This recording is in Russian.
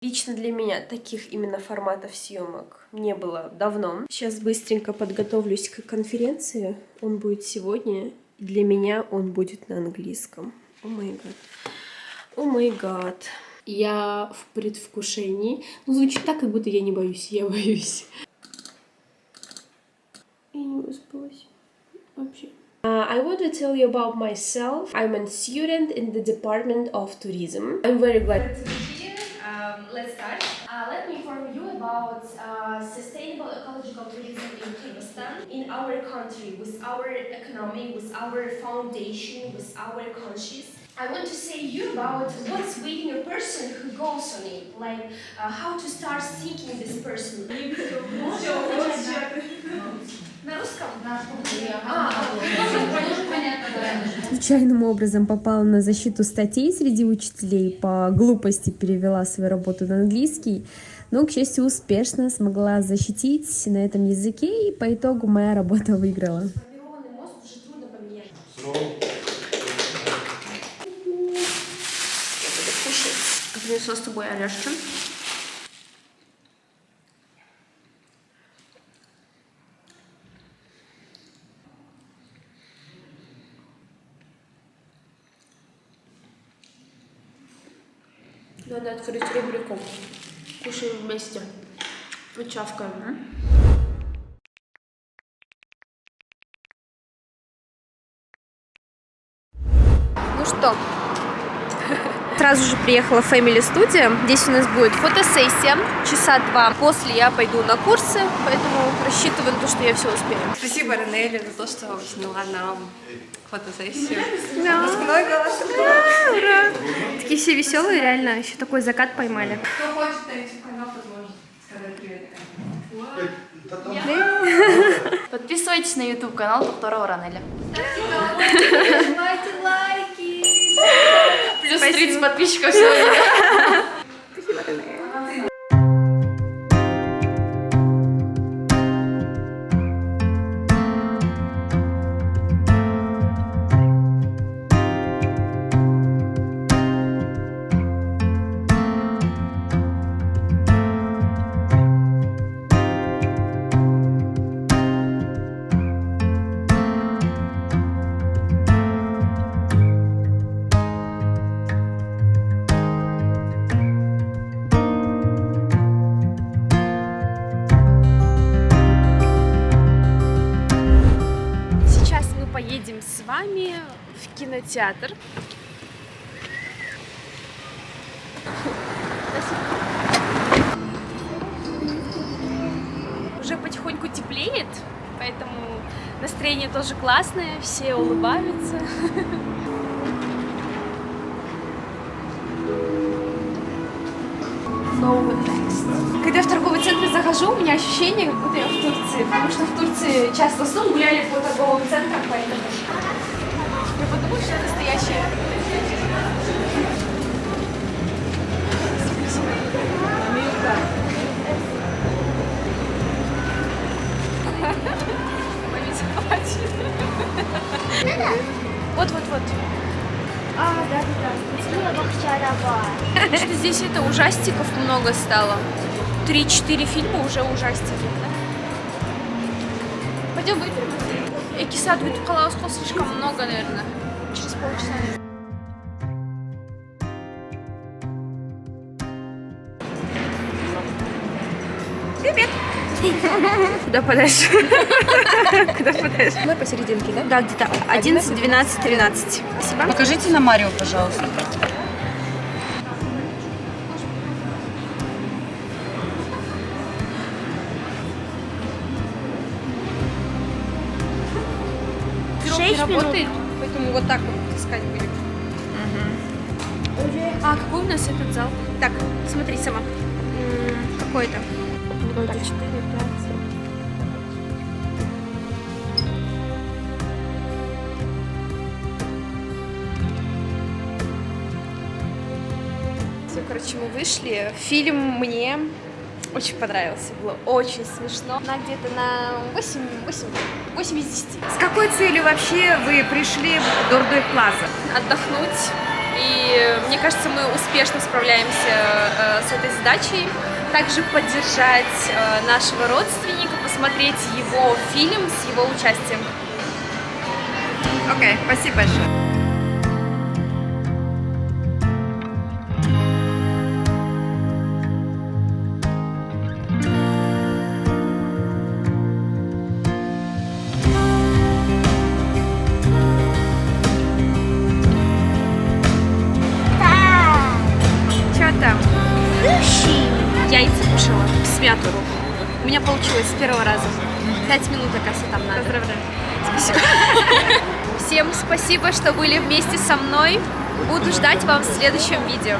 Лично для меня таких именно форматов съемок не было давно. Сейчас быстренько подготовлюсь к конференции. Он будет сегодня. Для меня он будет на английском. О май гад. О май гад. Я в предвкушении. Ну, звучит так, как будто я не боюсь. Я боюсь. Я не выспалась. Вообще. I want to tell you about myself. I'm a student in the Department of Tourism. I'm very glad to be here. Let's start. Let me inform you about sustainable ecological tourism in Kyrgyzstan, in our country, with our economy, with our foundation, with our conscience. I want to say you about what's waiting a person who goes on it, like how to start seeking this person. На русском? Случайным образом попала на защиту статей среди учителей, по глупости перевела свою работу на английский, но, к счастью, успешно смогла защитить на этом языке, и по итогу моя работа выиграла. Сформированный мозг уже трудно поменять. Я буду кушать. Принесла с тобой орешки. Надо открыть рубрику «Кушаем вместе». Почавкаем, да? Ну что, сразу же приехала в Family Studio. Здесь у нас будет фотосессия, часа 2. После я пойду на курсы, поэтому рассчитываю на то, что я все успею. Спасибо, Ранелли, за то, что сняла нам фотосессию. Да. Да, ура! Такие все веселые, реально. Еще такой закат поймали. Кто хочет на YouTube-канал, тот может сказать привет. Подписывайтесь на YouTube-канал Повторова Ранеля. Ставьте лайки! Плюс 30 подписчиков сегодня. Спасибо, Ранеля. Поедем с вами в кинотеатр. Уже потихоньку теплеет, поэтому настроение тоже классное, все улыбаются. Когда я в торговый центр захожу, у меня ощущение, как будто я в Турции, потому что в Турции часто гуляли по торговым центрам, поэтому я подумала, что это настоящее. Вот-вот-вот. Да. Что здесь это ужастиков много стало. 3-4 фильма уже ужастики. Да? Пойдем выпьем. Экисад выпить слишком много, наверное. Через полчаса. Привет! Куда подальше? Куда подальше? Мы посерединке, да? Да, где-то 11, 12, 13. Спасибо. Покажите на Марио, пожалуйста. Пирог не работает, поэтому вот так вот искать будем. А какой у нас этот зал? Так, смотри сама. Какой-то. Вроде 4, 5. Все, короче, мы вышли. Фильм мне очень понравился. Было очень смешно. На где-то на 8 из 10. С какой целью вообще вы пришли в Дордой Плаза? Отдохнуть, И мне кажется, мы успешно справляемся с этой задачей. Также поддержать нашего родственника, посмотреть его фильм с его участием. Окей, спасибо большое. Что там? Яйца кушала с мятуру. У меня получилось с первого раза. 5 минут, оказывается, там надо. Поздравляю. Спасибо. Всем спасибо, что были вместе со мной. Буду ждать вас в следующем видео.